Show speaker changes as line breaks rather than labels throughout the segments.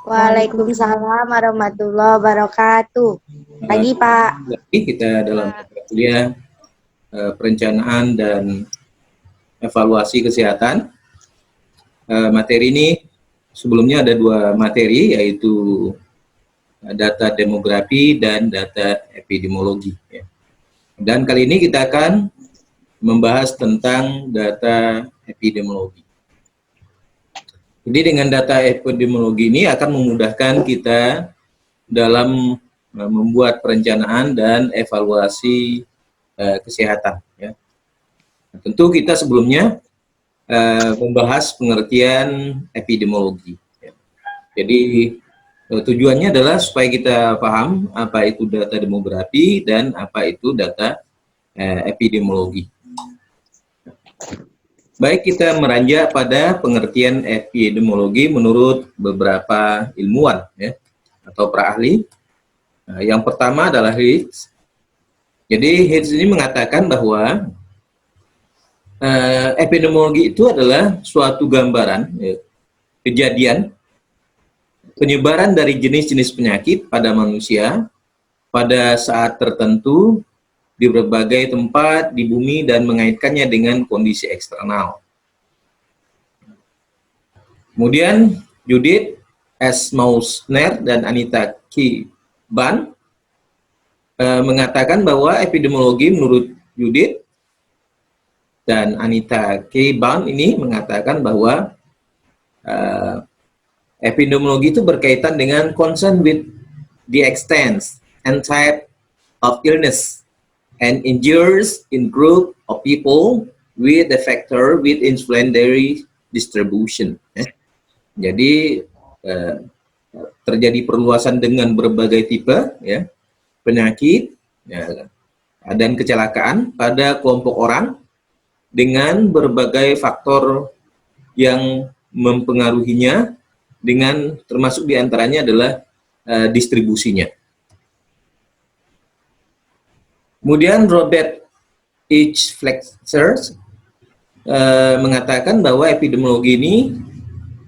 Waalaikumsalam warahmatullahi wabarakatuh. Pagi, Pak.
Lagi kita dalam kuliah perencanaan dan evaluasi kesehatan. Materi ini sebelumnya ada dua materi, yaitu data demografi dan data epidemiologi. Dan kali ini kita akan membahas tentang data epidemiologi. Jadi dengan data epidemiologi ini akan memudahkan kita dalam membuat perencanaan dan evaluasi kesehatan. Ya. Tentu kita sebelumnya membahas pengertian epidemiologi. Ya. Jadi tujuannya adalah supaya kita paham apa itu data demografi dan apa itu data epidemiologi. Baik, kita meranjak pada pengertian epidemiologi menurut beberapa ilmuwan ya, atau para ahli. Yang pertama adalah Hitz. Jadi Hitz ini mengatakan bahwa epidemiologi itu adalah suatu gambaran kejadian penyebaran dari jenis-jenis penyakit pada manusia pada saat tertentu di berbagai tempat di bumi dan mengaitkannya dengan kondisi eksternal. Kemudian Judith S. Mausner dan Anita K. Ban mengatakan bahwa epidemiologi menurut Judith dan Anita K. Ban ini mengatakan bahwa epidemiologi itu berkaitan dengan concern with the extent and type of illness and injures in group of people with the factor with inflammatory distribution. Jadi terjadi perluasan dengan berbagai tipe ya, penyakit ya, dan kecelakaan pada kelompok orang dengan berbagai faktor yang mempengaruhinya, dengan termasuk diantaranya adalah distribusinya. Kemudian Robert H. Flexer mengatakan bahwa epidemiologi ini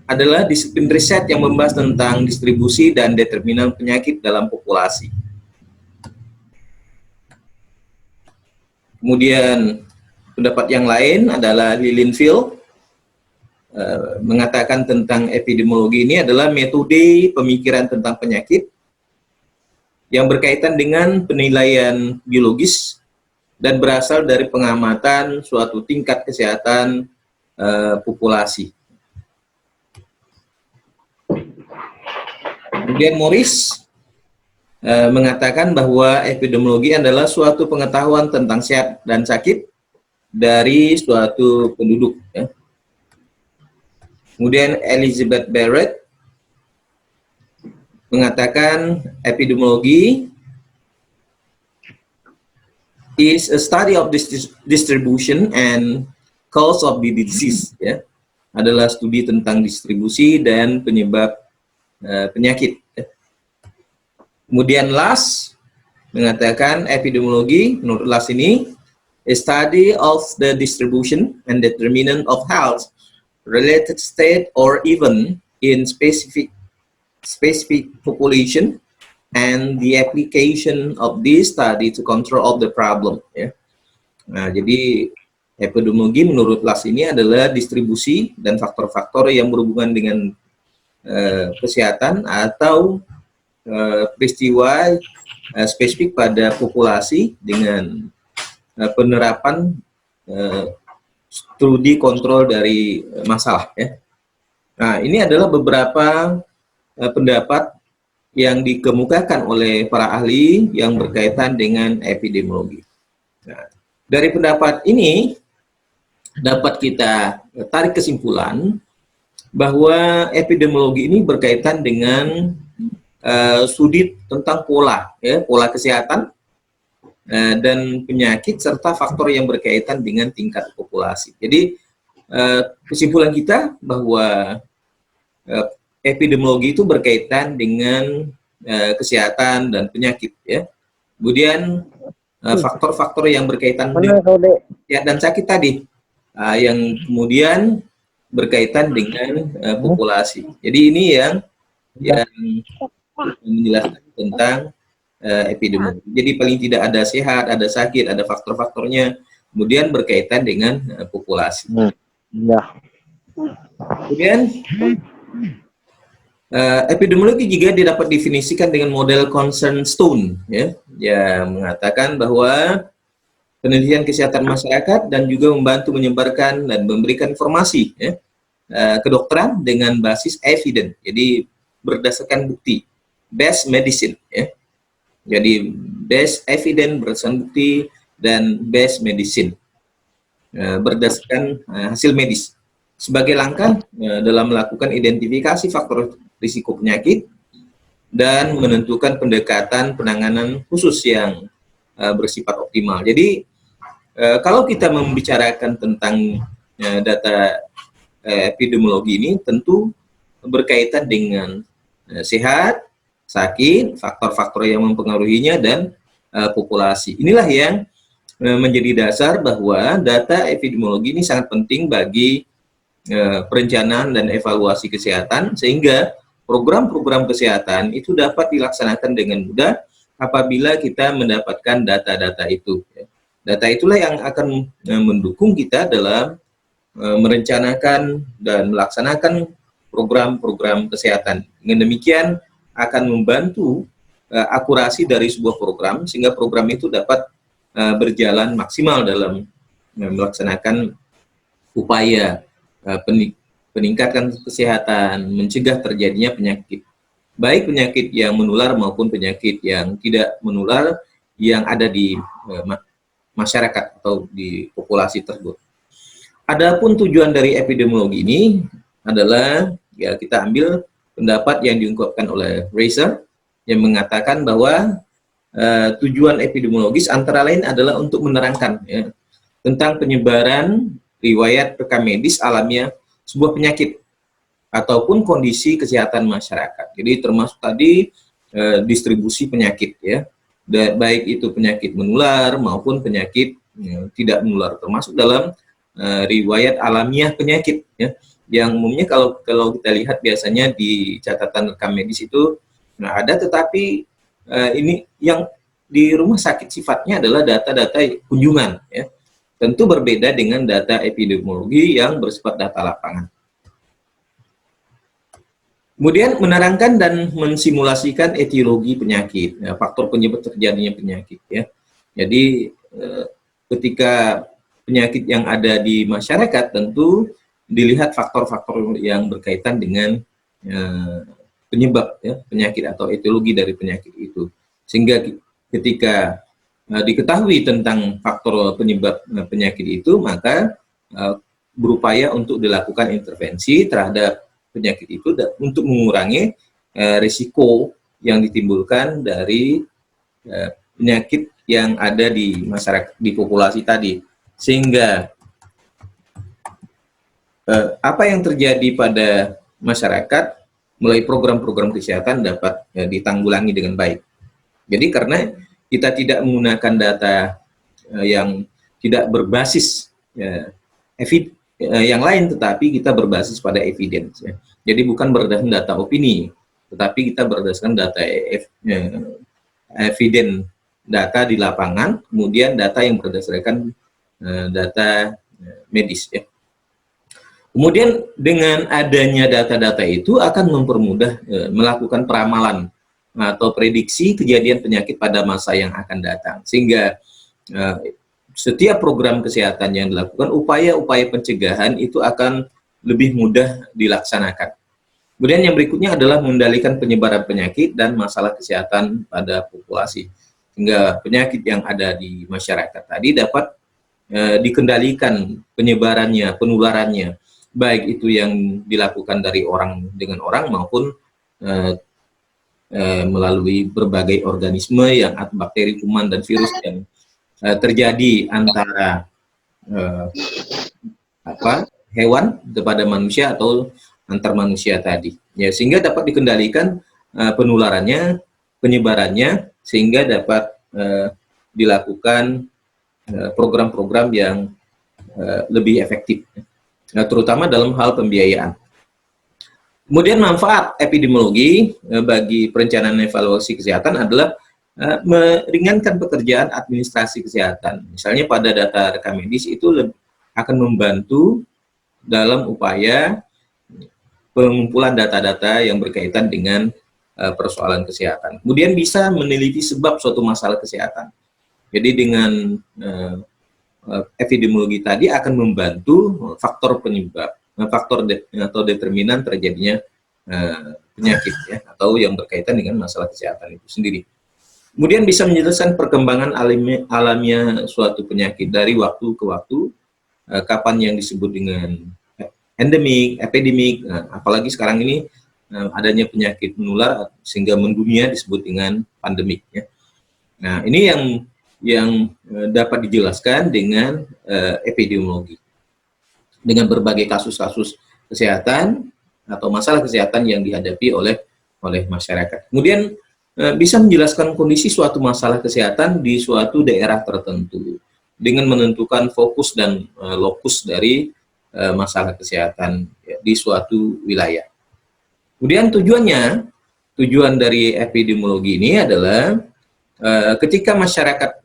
adalah disiplin riset yang membahas tentang distribusi dan determinan penyakit dalam populasi. Kemudian pendapat yang lain adalah Lilienfeld mengatakan tentang epidemiologi ini adalah metode pemikiran tentang penyakit yang berkaitan dengan penilaian biologis dan berasal dari pengamatan suatu tingkat kesehatan populasi. Kemudian Morris mengatakan bahwa epidemiologi adalah suatu pengetahuan tentang sehat dan sakit dari suatu penduduk. Ya. Kemudian Elizabeth Barrett mengatakan epidemiologi is a study of distribution and cause of the disease, ya, adalah studi tentang distribusi dan penyebab penyakit. Kemudian Lass mengatakan epidemiologi menurut Lass ini a study of the distribution and determinant of health related state or even in specific population and the application of this study to control of the problem. Ya. Nah, jadi epidemiologi menurut Lass ini adalah distribusi dan faktor-faktor yang berhubungan dengan kesehatan atau peristiwa spesifik pada populasi dengan penerapan studi kontrol dari masalah. Ya. Nah, ini adalah beberapa pendapat yang dikemukakan oleh para ahli yang berkaitan dengan epidemiologi. Nah, dari pendapat ini dapat kita tarik kesimpulan bahwa epidemiologi ini berkaitan dengan studi tentang pola, ya, pola kesehatan dan penyakit serta faktor yang berkaitan dengan tingkat populasi. Jadi kesimpulan kita bahwa epidemiologi itu berkaitan dengan kesehatan dan penyakit, ya. Kemudian faktor-faktor yang berkaitan dengan kesehatan dan sakit tadi, yang kemudian berkaitan dengan populasi. Jadi ini yang yang menjelaskan tentang epidemiologi. Jadi paling tidak ada sehat, ada sakit, ada faktor-faktornya, kemudian berkaitan dengan populasi.
Ya.
Kemudian epidemiologi juga dapat definisikan dengan model concern stone, ya, yang mengatakan bahwa penelitian kesehatan masyarakat dan juga membantu menyebarkan dan memberikan informasi, ya, kedokteran dengan basis evidence, jadi berdasarkan bukti, based medicine, ya. Jadi based evidence berdasarkan bukti dan based medicine berdasarkan hasil medis sebagai langkah dalam melakukan identifikasi faktor risiko penyakit dan menentukan pendekatan penanganan khusus yang bersifat optimal. Jadi kalau kita membicarakan tentang data epidemiologi ini tentu berkaitan dengan sehat, sakit, faktor-faktor yang mempengaruhinya, dan populasi. Inilah yang menjadi dasar bahwa data epidemiologi ini sangat penting bagi perencanaan dan evaluasi kesehatan, sehingga program-program kesehatan itu dapat dilaksanakan dengan mudah apabila kita mendapatkan data-data itu. Data itulah yang akan mendukung kita dalam merencanakan dan melaksanakan program-program kesehatan. Dengan demikian akan membantu akurasi dari sebuah program sehingga program itu dapat berjalan maksimal dalam melaksanakan upaya peningkatan kesehatan, mencegah terjadinya penyakit, baik penyakit yang menular maupun penyakit yang tidak menular yang ada di masyarakat atau di populasi tersebut. Adapun tujuan dari epidemiologi ini adalah, ya, kita ambil pendapat yang diungkapkan oleh Reiser yang mengatakan bahwa tujuan epidemiologis antara lain adalah untuk menerangkan, ya, tentang penyebaran riwayat rekam medis alamiah sebuah penyakit ataupun kondisi kesehatan masyarakat. Jadi termasuk tadi distribusi penyakit, ya, baik itu penyakit menular maupun penyakit tidak menular, termasuk dalam riwayat alamiah penyakit, ya, yang umumnya kalau kita lihat biasanya di catatan rekam medis itu ada, tetapi ini yang di rumah sakit sifatnya adalah data-data kunjungan, ya. Tentu berbeda dengan data epidemiologi yang bersifat data lapangan. Kemudian menerangkan dan mensimulasikan etiologi penyakit, ya, faktor penyebab terjadinya penyakit, ya. Jadi ketika penyakit yang ada di masyarakat tentu dilihat faktor-faktor yang berkaitan dengan penyebab, ya, penyakit atau etiologi dari penyakit itu, sehingga ketika diketahui tentang faktor penyebab penyakit itu, maka berupaya untuk dilakukan intervensi terhadap penyakit itu untuk mengurangi risiko yang ditimbulkan dari penyakit yang ada di masyarakat, di populasi tadi, sehingga apa yang terjadi pada masyarakat melalui program-program kesehatan dapat ditanggulangi dengan baik. Jadi karena kita tidak menggunakan data yang tidak berbasis yang lain, tetapi kita berbasis pada evidence, ya. Jadi bukan berdasarkan data opini, tetapi kita berdasarkan data evidence, data di lapangan, kemudian data yang berdasarkan data medis, ya. Kemudian dengan adanya data-data itu akan mempermudah melakukan peramalan atau prediksi kejadian penyakit pada masa yang akan datang, sehingga setiap program kesehatan yang dilakukan, upaya-upaya pencegahan itu akan lebih mudah dilaksanakan. Kemudian yang berikutnya adalah mengendalikan penyebaran penyakit dan masalah kesehatan pada populasi, sehingga penyakit yang ada di masyarakat tadi dapat dikendalikan penyebarannya, penularannya, baik itu yang dilakukan dari orang dengan orang maupun melalui berbagai organisme yang bakteri, kuman, dan virus yang terjadi antara hewan kepada manusia atau antar manusia tadi, ya, sehingga dapat dikendalikan penularannya, penyebarannya, sehingga dapat dilakukan program-program yang lebih efektif, terutama dalam hal pembiayaan. Kemudian manfaat epidemiologi bagi perencanaan evaluasi kesehatan adalah meringankan pekerjaan administrasi kesehatan. Misalnya pada data rekam medis itu akan membantu dalam upaya pengumpulan data-data yang berkaitan dengan persoalan kesehatan. Kemudian bisa meneliti sebab suatu masalah kesehatan. Jadi dengan epidemiologi tadi akan membantu faktor penyebab, faktor atau determinan terjadinya penyakit ya, atau yang berkaitan dengan masalah kesehatan itu sendiri. Kemudian bisa menjelaskan perkembangan alamiah suatu penyakit dari waktu ke waktu, kapan yang disebut dengan endemik, epidemik, apalagi sekarang ini adanya penyakit menular sehingga mendunia disebut dengan pandemik ya. Nah, ini yang dapat dijelaskan dengan epidemiologi, dengan berbagai kasus-kasus kesehatan atau masalah kesehatan yang dihadapi oleh masyarakat. Kemudian bisa menjelaskan kondisi suatu masalah kesehatan di suatu daerah tertentu dengan menentukan fokus dan lokus dari masalah kesehatan ya, di suatu wilayah. Kemudian tujuan dari epidemiologi ini adalah ketika masyarakat,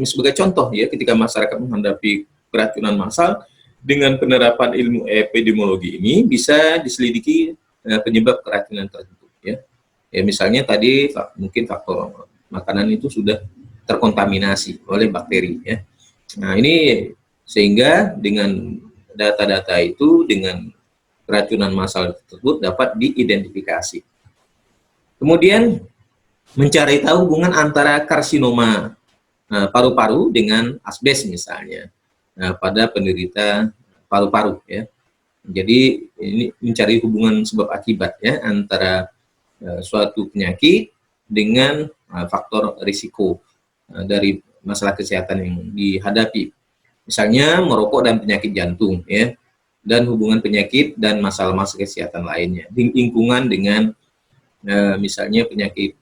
sebagai contoh ya, ketika masyarakat menghadapi keracunan massal, dengan penerapan ilmu epidemiologi ini bisa diselidiki penyebab keracunan tersebut ya. Ya misalnya tadi mungkin faktor makanan itu sudah terkontaminasi oleh bakteri ya. Nah ini sehingga dengan data-data itu, dengan keracunan massal tersebut dapat diidentifikasi. Kemudian mencari tahu hubungan antara karsinoma paru-paru dengan asbes misalnya pada penderita paru-paru ya. Jadi ini mencari hubungan sebab akibat ya antara suatu penyakit dengan faktor risiko dari masalah kesehatan yang dihadapi. Misalnya merokok dan penyakit jantung ya, dan hubungan penyakit dan masalah-masalah kesehatan lainnya. Lingkungan dengan misalnya penyakit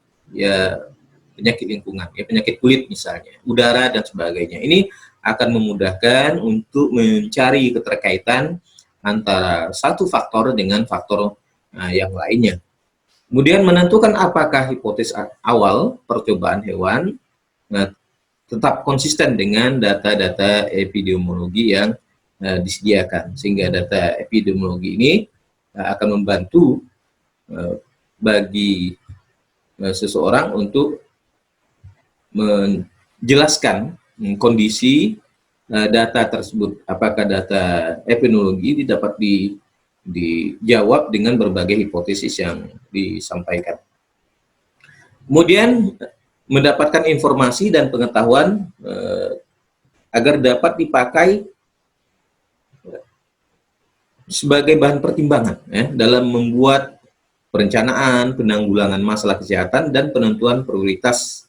lingkungan ya, penyakit kulit misalnya, udara dan sebagainya. Ini akan memudahkan untuk mencari keterkaitan antara satu faktor dengan faktor yang lainnya. Kemudian menentukan apakah hipotesis awal percobaan hewan tetap konsisten dengan data-data epidemiologi yang disediakan, sehingga data epidemiologi ini akan membantu bagi seseorang untuk menjelaskan kondisi data tersebut, apakah data epidemiologi dapat dijawab dengan berbagai hipotesis yang disampaikan. Kemudian mendapatkan informasi dan pengetahuan agar dapat dipakai sebagai bahan pertimbangan ya, dalam membuat perencanaan, penanggulangan masalah kesehatan, dan penentuan prioritas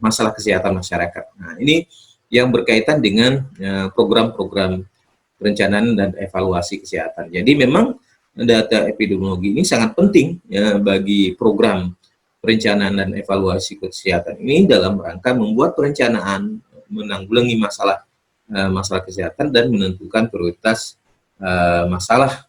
masalah kesehatan masyarakat. Nah, ini yang berkaitan dengan program-program perencanaan dan evaluasi kesehatan. Jadi memang data epidemiologi ini sangat penting ya, bagi program perencanaan dan evaluasi kesehatan ini dalam rangka membuat perencanaan, menanggulangi masalah kesehatan, dan menentukan prioritas masalah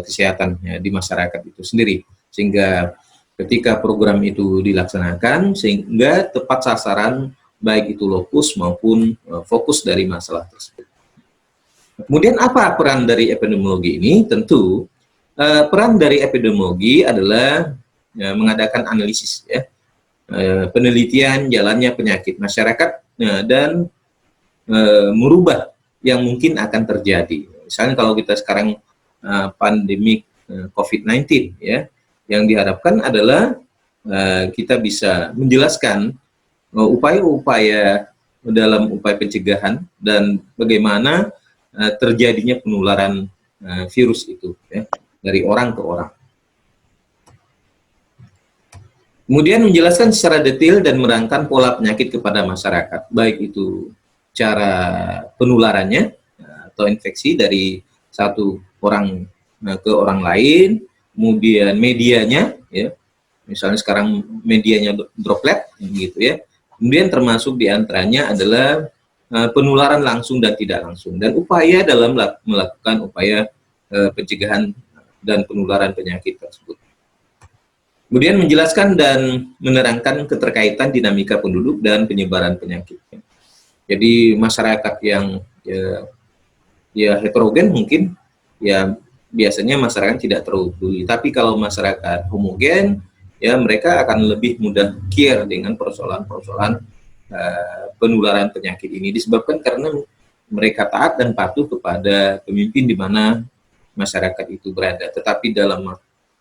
kesehatan ya, di masyarakat itu sendiri, sehingga ketika program itu dilaksanakan sehingga tepat sasaran baik itu lokus maupun fokus dari masalah tersebut. Kemudian apa peran dari epidemiologi ini? Tentu peran dari epidemiologi adalah mengadakan analisis ya, penelitian jalannya penyakit masyarakat dan merubah yang mungkin akan terjadi. Misalnya kalau kita sekarang pandemik COVID-19 ya, yang diharapkan adalah kita bisa menjelaskan upaya-upaya dalam upaya pencegahan dan bagaimana terjadinya penularan virus itu ya, dari orang ke orang. Kemudian menjelaskan secara detail dan menerangkan pola penyakit kepada masyarakat, baik itu cara penularannya atau infeksi dari satu orang ke orang lain, kemudian medianya ya, misalnya sekarang medianya droplet gitu ya, kemudian termasuk diantaranya adalah penularan langsung dan tidak langsung, dan upaya dalam melakukan upaya pencegahan dan penularan penyakit tersebut. Kemudian menjelaskan dan menerangkan keterkaitan dinamika penduduk dan penyebaran penyakit. Jadi masyarakat yang ya heterogen mungkin ya biasanya masyarakat tidak terlalu peduli. Tapi kalau masyarakat homogen ya mereka akan lebih mudah care dengan persoalan-persoalan penularan penyakit ini, disebabkan karena mereka taat dan patuh kepada pemimpin di mana masyarakat itu berada. Tetapi dalam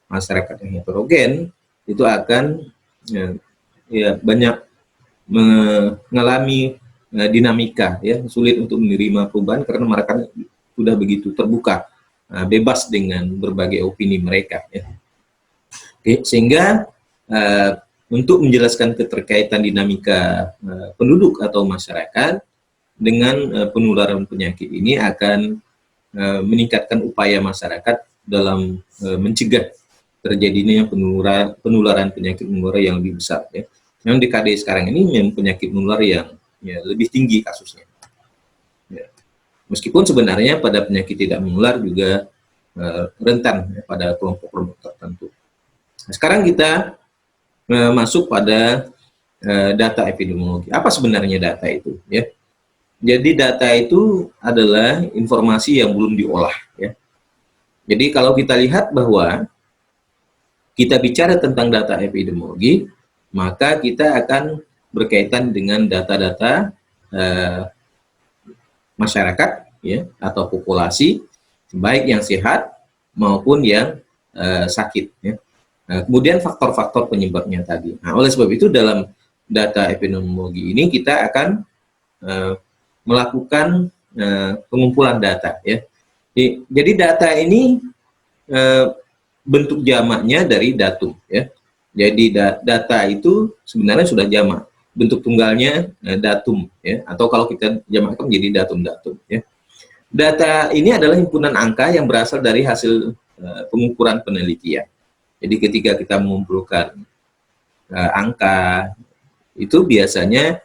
masyarakat yang heterogen itu akan ya banyak mengalami dinamika, ya sulit untuk menerima perubahan karena mereka sudah begitu terbuka, bebas dengan berbagai opini mereka, ya. Oke, sehingga untuk menjelaskan keterkaitan dinamika penduduk atau masyarakat dengan penularan penyakit ini akan meningkatkan upaya masyarakat dalam mencegah terjadinya penularan penyakit menular yang lebih besar, ya. Memang di KD sekarang ini penyakit menular yang ya, lebih tinggi kasusnya, ya. Meskipun sebenarnya pada penyakit tidak menular juga rentan ya, pada kelompok-kelompok tertentu. Nah, sekarang kita masuk pada data epidemiologi. Apa sebenarnya data itu, ya? Jadi data itu adalah informasi yang belum diolah, ya. Jadi kalau kita lihat bahwa kita bicara tentang data epidemiologi, maka kita akan berkaitan dengan data-data masyarakat, ya, atau populasi, baik yang sehat maupun yang sakit, ya. Nah, kemudian faktor-faktor penyebabnya tadi. Nah, oleh sebab itu dalam data epidemiologi ini kita akan melakukan pengumpulan data, ya. Jadi data ini bentuk jamaknya dari datum, ya. Jadi data itu sebenarnya sudah jamak, bentuk tunggalnya datum, ya. Atau kalau kita jamakkan menjadi datum-datum, ya. Data ini adalah himpunan angka yang berasal dari hasil pengukuran penelitian. Jadi ketika kita mengumpulkan angka itu biasanya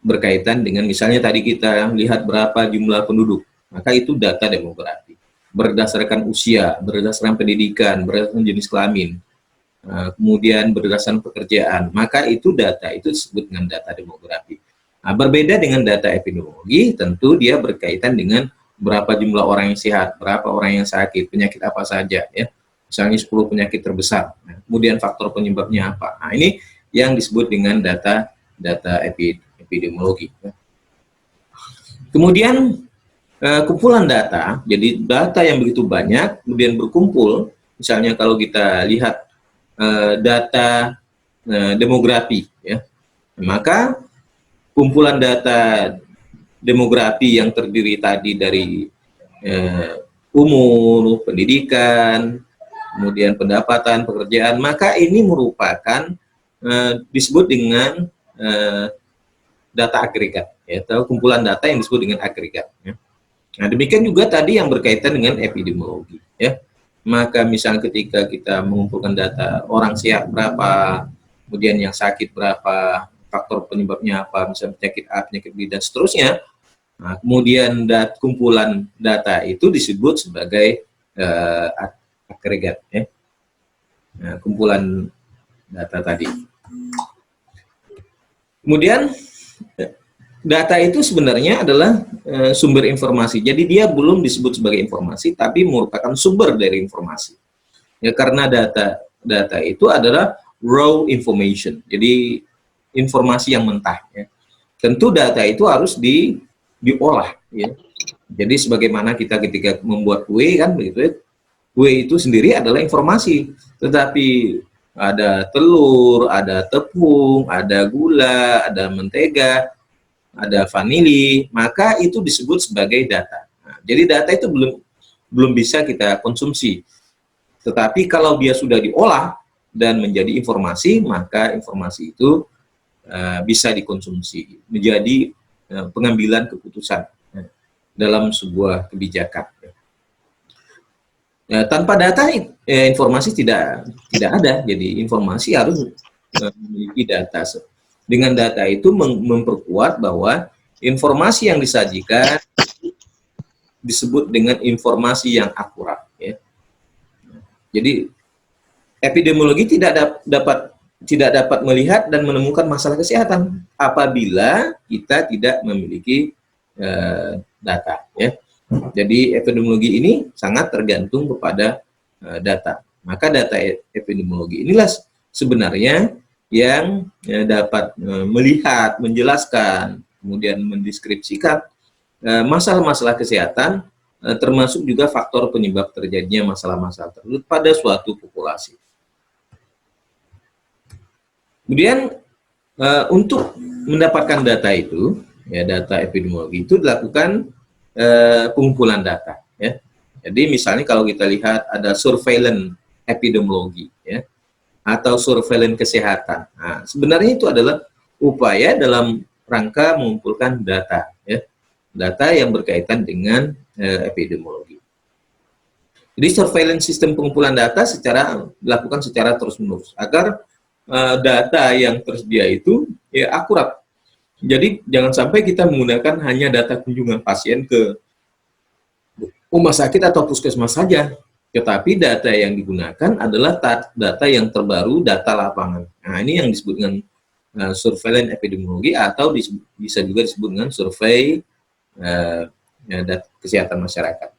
berkaitan dengan misalnya tadi kita lihat berapa jumlah penduduk, maka itu data demografi. Berdasarkan usia, berdasarkan pendidikan, berdasarkan jenis kelamin, kemudian berdasarkan pekerjaan, maka itu data itu disebut dengan data demografi. Nah, berbeda dengan data epidemiologi, tentu dia berkaitan dengan berapa jumlah orang yang sehat, berapa orang yang sakit, penyakit apa saja, ya. Misalnya 10 penyakit terbesar, nah, kemudian faktor penyebabnya apa. Nah, ini yang disebut dengan data epidemiologi, ya. Kemudian kumpulan data, jadi data yang begitu banyak, kemudian berkumpul, misalnya kalau kita lihat data demografi, ya, maka kumpulan data demografi yang terdiri tadi dari umur, pendidikan, kemudian pendapatan, pekerjaan, maka ini merupakan disebut dengan data agregat, ya, atau kumpulan data yang disebut dengan agregat, ya. Nah, demikian juga tadi yang berkaitan dengan epidemiologi, ya. Maka misalnya ketika kita mengumpulkan data orang sehat berapa, kemudian yang sakit berapa, faktor penyebabnya apa, misalnya penyakit A, penyakit B, dan seterusnya. Nah, kemudian kumpulan data itu disebut sebagai agregat, ya. Nah, kumpulan data tadi. Kemudian data itu sebenarnya adalah sumber informasi. Jadi dia belum disebut sebagai informasi, tapi merupakan sumber dari informasi. Ya, karena data itu adalah raw information. Jadi informasi yang mentah, ya. Tentu data itu harus diolah, ya. Jadi sebagaimana kita ketika membuat kue kan begitu, ya. Kue itu sendiri adalah informasi, tetapi ada telur, ada tepung, ada gula, ada mentega, ada vanili, maka itu disebut sebagai data. Nah, jadi data itu belum bisa kita konsumsi. Tetapi kalau dia sudah diolah dan menjadi informasi, maka informasi itu bisa dikonsumsi, menjadi pengambilan keputusan dalam sebuah kebijakan. Tanpa data, informasi tidak ada. Jadi informasi harus memiliki data. Dengan data itu memperkuat bahwa informasi yang disajikan disebut dengan informasi yang akurat, ya. Jadi epidemiologi tidak dapat melihat dan menemukan masalah kesehatan apabila kita tidak memiliki data, ya. Jadi epidemiologi ini sangat tergantung kepada data. Maka data epidemiologi inilah sebenarnya yang dapat melihat, menjelaskan, kemudian mendeskripsikan masalah-masalah kesehatan, termasuk juga faktor penyebab terjadinya masalah-masalah tersebut pada suatu populasi. Kemudian untuk mendapatkan data itu, ya, data epidemiologi itu dilakukan pengumpulan data, ya. Jadi misalnya kalau kita lihat ada surveillance epidemiologi, ya, atau surveillance kesehatan. Nah, sebenarnya itu adalah upaya dalam rangka mengumpulkan data, ya, data yang berkaitan dengan epidemiologi. Jadi surveillance sistem pengumpulan data dilakukan secara terus-menerus agar data yang tersedia itu ya akurat. Jadi jangan sampai kita menggunakan hanya data kunjungan pasien ke rumah sakit atau puskesmas saja, tetapi data yang digunakan adalah data yang terbaru, data lapangan. Nah, ini yang disebut dengan surveillance epidemiologi atau bisa juga disebut dengan survei data kesehatan masyarakat.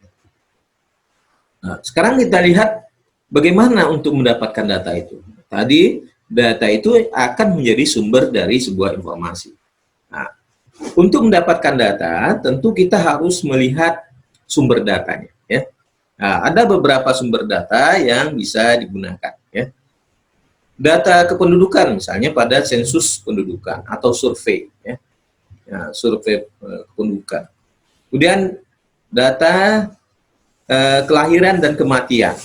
Nah, sekarang kita lihat bagaimana untuk mendapatkan data itu. Tadi data itu akan menjadi sumber dari sebuah informasi. Nah, untuk mendapatkan data, tentu kita harus melihat sumber datanya, ya. Nah, ada beberapa sumber data yang bisa digunakan, ya. Data kependudukan, misalnya pada sensus pendudukan atau survei, ya. Nah, survei kependudukan. Kemudian data kelahiran dan kematian.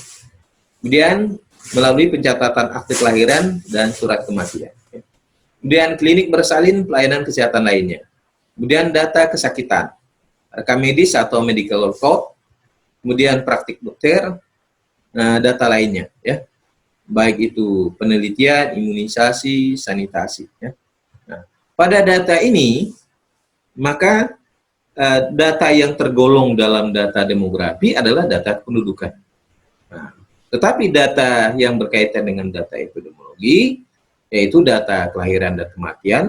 Kemudian melalui pencatatan akte kelahiran dan surat kematian. Kemudian klinik bersalin, pelayanan kesehatan lainnya. Kemudian data kesakitan, rekam medis atau medical record, kemudian praktik dokter, data lainnya, ya, baik itu penelitian, imunisasi, sanitasi, ya. Nah, pada data ini, maka data yang tergolong dalam data demografi adalah data kependudukan. Nah, tetapi data yang berkaitan dengan data epidemiologi, yaitu data kelahiran dan kematian,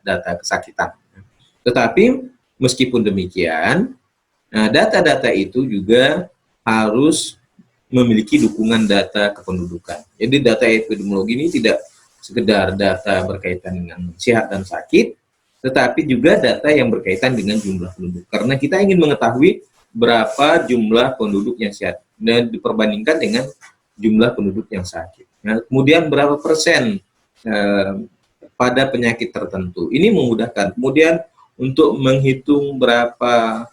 data kesakitan. Tetapi meskipun demikian, data-data itu juga harus memiliki dukungan data kependudukan. Jadi data epidemiologi ini tidak sekedar data berkaitan dengan sehat dan sakit, tetapi juga data yang berkaitan dengan jumlah penduduk. Karena kita ingin mengetahui berapa jumlah penduduk yang sehat dan diperbandingkan dengan jumlah penduduk yang sakit. Nah, kemudian berapa persen pada penyakit tertentu. Ini memudahkan. Kemudian untuk menghitung berapa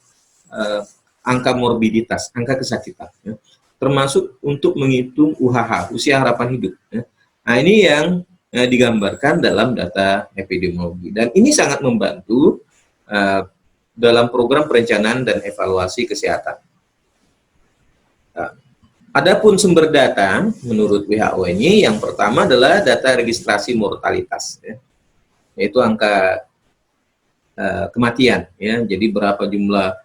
angka morbiditas, angka kesakitan, ya. Termasuk untuk menghitung UHH, usia harapan hidup, ya. Nah, ini yang digambarkan dalam data epidemiologi, dan ini sangat membantu dalam program perencanaan dan evaluasi kesehatan. Nah, adapun sumber data menurut WHO ini, yang pertama adalah data registrasi mortalitas, ya, yaitu angka kematian, ya. Jadi berapa jumlah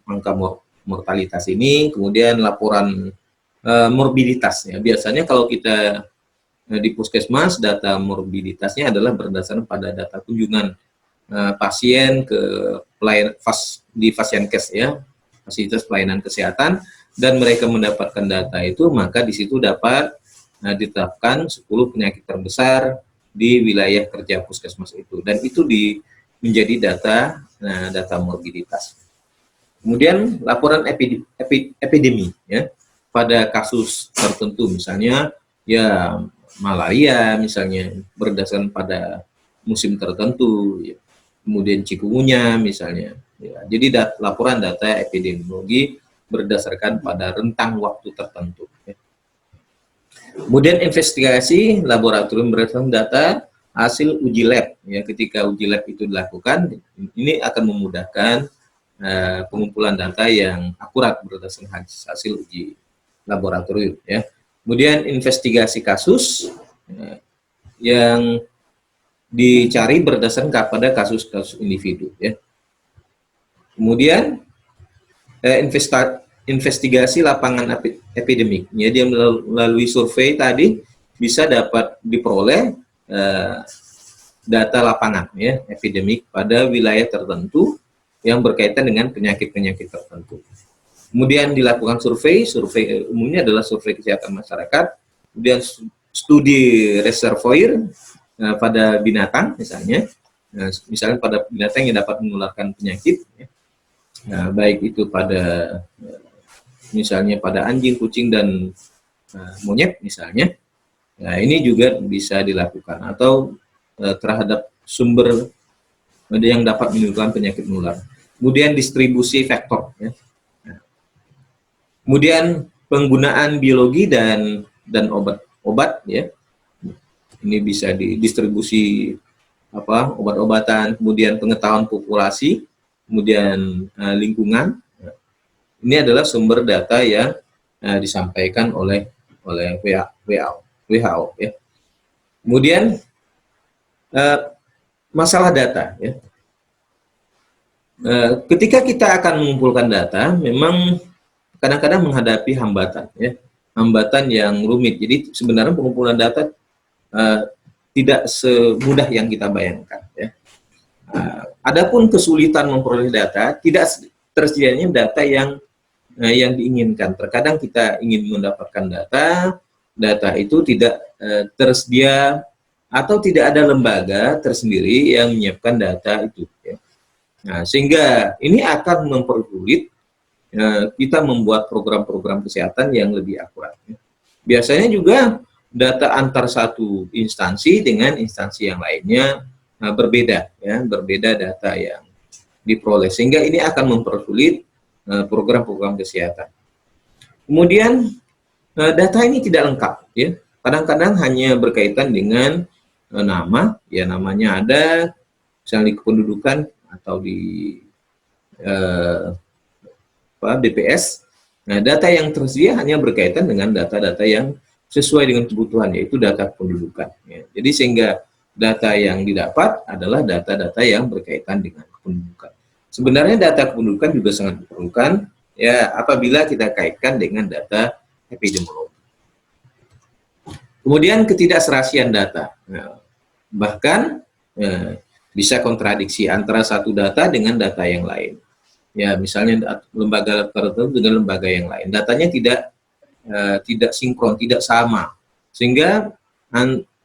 angka mortalitas ini, kemudian laporan morbiditas, ya. Biasanya kalau kita di puskesmas, data morbiditasnya adalah berdasarkan pada data kunjungan pasien ke di Fasienkes, ya, fasilitas pelayanan kesehatan, dan mereka mendapatkan data itu, maka di situ dapat ditetapkan 10 penyakit terbesar di wilayah kerja puskesmas itu, dan itu menjadi data morbiditas. Kemudian laporan epidemi, ya, pada kasus tertentu, misalnya ya malaria, misalnya berdasarkan pada musim tertentu, ya. Kemudian chikungunya misalnya, ya. Jadi laporan data epidemiologi berdasarkan pada rentang waktu tertentu, ya. Kemudian investigasi laboratorium berdasarkan data hasil uji lab, ya. Ketika uji lab itu dilakukan, ini akan memudahkan pengumpulan data yang akurat berdasarkan hasil uji laboratorium, ya. Kemudian investigasi kasus, yang dicari berdasarkan kepada kasus-kasus individu, ya. Kemudian investigasi lapangan epidemik. Ya, dia melalui survei tadi bisa dapat diperoleh data lapangan ya epidemik pada wilayah tertentu yang berkaitan dengan penyakit-penyakit tertentu. Kemudian dilakukan survei umumnya adalah survei kesehatan masyarakat, kemudian studi reservoir pada binatang misalnya, misalnya pada binatang yang dapat menularkan penyakit, ya. Baik itu pada misalnya pada anjing, kucing, dan monyet misalnya. Nah, ini juga bisa dilakukan, atau terhadap sumber yang dapat menimbulkan penyakit menular. Kemudian distribusi vektor, ya. Kemudian penggunaan biologi dan obat-obat, ya. Ini bisa didistribusi obat-obatan, kemudian pengetahuan populasi, kemudian lingkungan. Ini adalah sumber data yang disampaikan oleh WHO, ya. Kemudian masalah data, ya. Ketika kita akan mengumpulkan data, memang kadang-kadang menghadapi hambatan, ya, hambatan yang rumit. Jadi sebenarnya pengumpulan data tidak semudah yang kita bayangkan, ya. Adapun kesulitan memperoleh data, tidak tersedianya data yang diinginkan. Terkadang kita ingin mendapatkan data itu tidak tersedia, atau tidak ada lembaga tersendiri yang menyiapkan data itu, ya. Nah, sehingga ini akan mempersulit kita membuat program-program kesehatan yang lebih akurat. Biasanya juga data antar satu instansi dengan instansi yang lainnya berbeda, ya, berbeda data yang diperoleh, sehingga ini akan mempersulit program-program kesehatan. Kemudian data ini tidak lengkap, ya. Kadang-kadang hanya berkaitan dengan nama, ya, namanya ada, misalnya di kependudukan atau di BPS. Nah, data yang tersedia hanya berkaitan dengan data-data yang sesuai dengan kebutuhan, yaitu data kependudukan, ya. Jadi sehingga data yang didapat adalah data-data yang berkaitan dengan kependudukan. Sebenarnya data kependudukan juga sangat diperlukan, ya, apabila kita kaitkan dengan data epidemiologi. Kemudian ketidakserasian data, nah, bahkan bisa kontradiksi antara satu data dengan data yang lain. Ya, misalnya lembaga tertentu dengan lembaga yang lain, datanya tidak sinkron, tidak sama, sehingga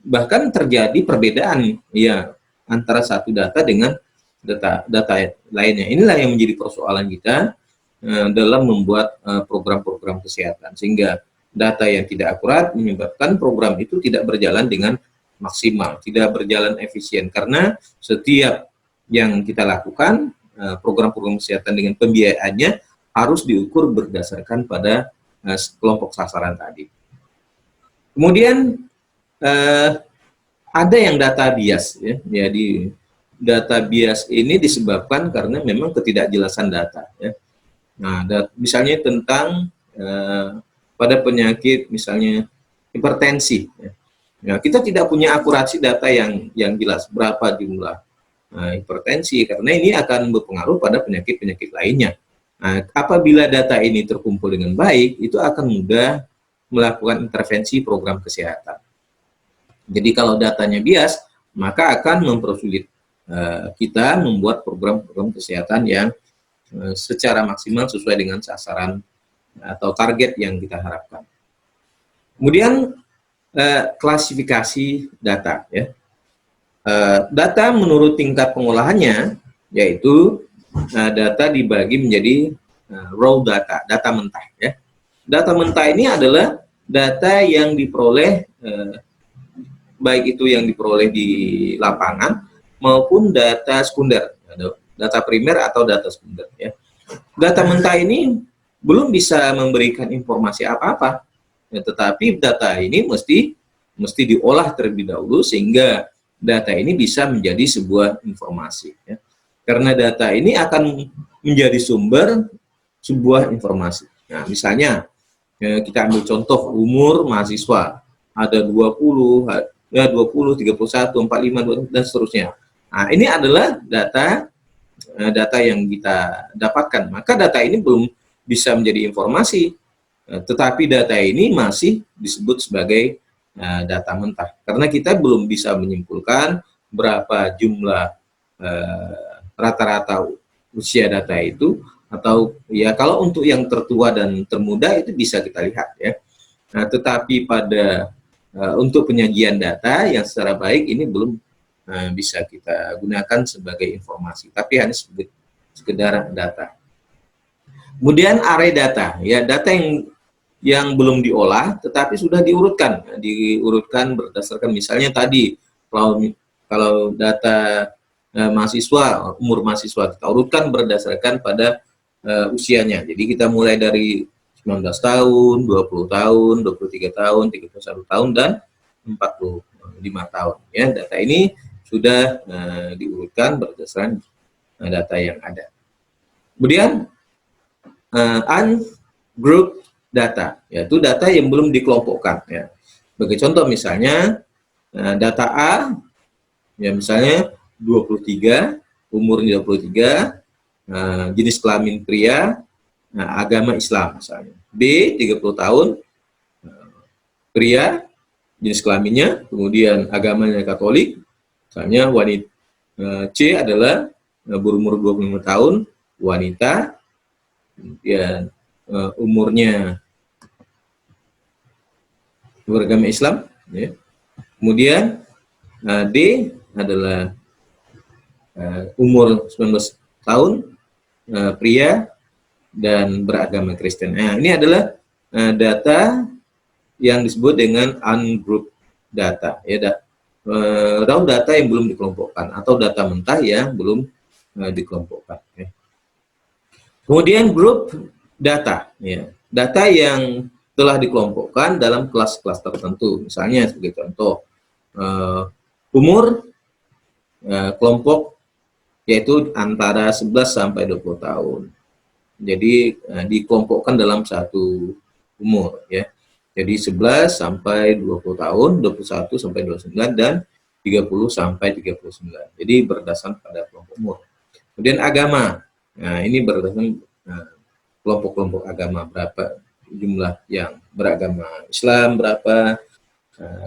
bahkan terjadi perbedaan, ya, antara satu data dengan data lainnya. Inilah yang menjadi persoalan kita dalam membuat program-program kesehatan, sehingga data yang tidak akurat menyebabkan program itu tidak berjalan dengan maksimal, tidak berjalan efisien, karena setiap yang kita lakukan program-program kesehatan dengan pembiayaannya harus diukur berdasarkan pada kelompok sasaran tadi. Kemudian ada yang data bias, ya. Jadi data bias ini disebabkan karena memang ketidakjelasan data, ya. Nah, misalnya tentang pada penyakit misalnya hipertensi, ya. Nah, kita tidak punya akurasi data yang jelas berapa jumlah hipertensi, karena ini akan berpengaruh pada penyakit-penyakit lainnya. Nah, apabila data ini terkumpul dengan baik, itu akan mudah melakukan intervensi program kesehatan. Jadi kalau datanya bias, maka akan mempersulit kita membuat program-program kesehatan yang secara maksimal sesuai dengan sasaran atau target yang kita harapkan. Kemudian klasifikasi data, ya. Data menurut tingkat pengolahannya, yaitu data dibagi menjadi raw data, data mentah, ya. Data mentah ini adalah data yang diperoleh, baik itu yang diperoleh di lapangan maupun data sekunder, data primer atau data sekunder, ya. Data mentah ini belum bisa memberikan informasi apa-apa, ya, tetapi data ini mesti diolah terlebih dahulu sehingga data ini bisa menjadi sebuah informasi, ya. Karena data ini akan menjadi sumber sebuah informasi. Nah, misalnya kita ambil contoh umur mahasiswa, ada 20, 31, 45, dan seterusnya. Nah, ini adalah data yang kita dapatkan. Maka data ini bisa menjadi informasi, tetapi data ini masih disebut sebagai data mentah, karena kita belum bisa menyimpulkan berapa jumlah rata-rata usia data itu, atau ya kalau untuk yang tertua dan termuda itu bisa kita lihat ya. Nah, tetapi pada untuk penyajian data yang secara baik ini belum bisa kita gunakan sebagai informasi, tapi hanya sekedar data. Kemudian array data, ya data yang belum diolah tetapi sudah diurutkan berdasarkan misalnya tadi kalau data mahasiswa, umur mahasiswa kita urutkan berdasarkan pada usianya. Jadi kita mulai dari 19 tahun, 20 tahun, 23 tahun, 31 tahun, dan 45 tahun. Ya, data ini sudah diurutkan berdasarkan data yang ada. Kemudian ungroup data, yaitu data yang belum dikelompokkan. Ya. Sebagai contoh misalnya data A, ya misalnya 23, umurnya 23, jenis kelamin pria, agama Islam misalnya. B 30 tahun, pria, jenis kelaminnya, kemudian agamanya Katolik, misalnya wanita. C adalah berumur 25 tahun, wanita, kemudian umurnya beragama Islam, ya. Kemudian D adalah umur 19 tahun, pria, dan beragama Kristen. Nah, ini adalah data yang disebut dengan ungroup data, ya, raw data yang belum dikelompokkan atau data mentah yang belum dikelompokkan. Ya. Kemudian grup data, ya, data yang telah dikelompokkan dalam kelas-kelas tertentu. Misalnya sebagai contoh umur kelompok yaitu antara 11 sampai 20 tahun. Jadi dikelompokkan dalam satu umur, ya. Jadi 11 sampai 20 tahun, 21 sampai 29, dan 30 sampai 39. Jadi berdasarkan pada kelompok umur. Kemudian agama. Nah, ini berdasarkan kelompok-kelompok agama, berapa jumlah yang beragama Islam, berapa,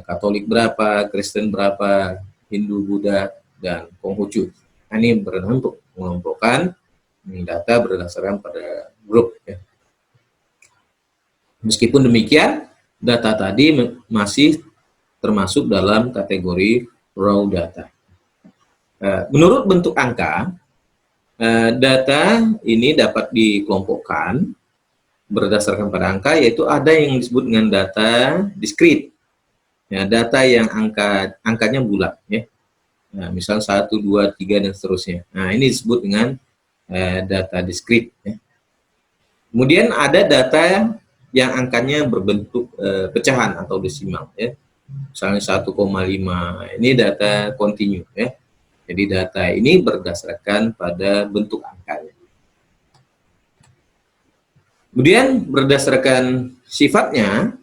Katolik berapa, Kristen berapa, Hindu, Buddha, dan Konghucu. Nah, ini berdasarkan untuk mengelompokkan data berdasarkan pada grup. Ya. Meskipun demikian, data tadi masih termasuk dalam kategori raw data. Menurut bentuk angka, data ini dapat dikelompokkan berdasarkan pada angka, yaitu ada yang disebut dengan data diskrit, ya, data yang angkanya bulat, ya. Nah, misal 1, 2, 3, dan seterusnya. Nah, ini disebut dengan data diskrit. Ya. Kemudian ada data yang angkanya berbentuk pecahan atau desimal. Ya. Misalnya 1,5, ini data kontinu. Ya. Jadi data ini berdasarkan pada bentuk angkanya. Kemudian berdasarkan sifatnya,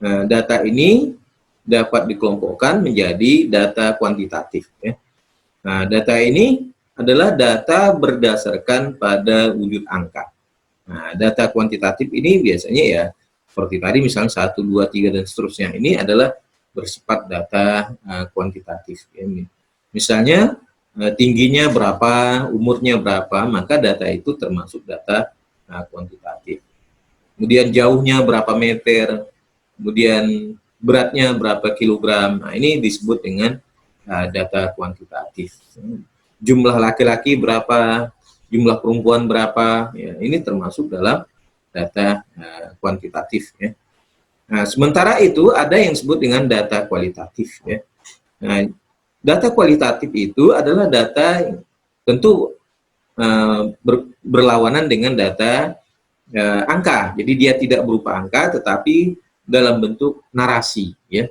data ini dapat dikelompokkan menjadi data kuantitatif. Ya. Nah, data ini adalah data berdasarkan pada wujud angka. Nah, data kuantitatif ini biasanya ya seperti tadi misalnya 1, 2, 3, dan seterusnya. Ini adalah bersifat data kuantitatif. Ya. Misalnya tingginya berapa, umurnya berapa, maka data itu termasuk data kuantitatif. Kemudian jauhnya berapa meter, kemudian beratnya berapa kilogram. Nah, ini disebut dengan data kuantitatif. Jumlah laki-laki berapa, jumlah perempuan berapa, ya, ini termasuk dalam data kuantitatif. Ya. Nah, sementara itu ada yang disebut dengan data kualitatif. Ya. Nah, data kualitatif itu adalah data yang tentu berlawanan dengan data angka. Jadi dia tidak berupa angka, tetapi dalam bentuk narasi. Ya.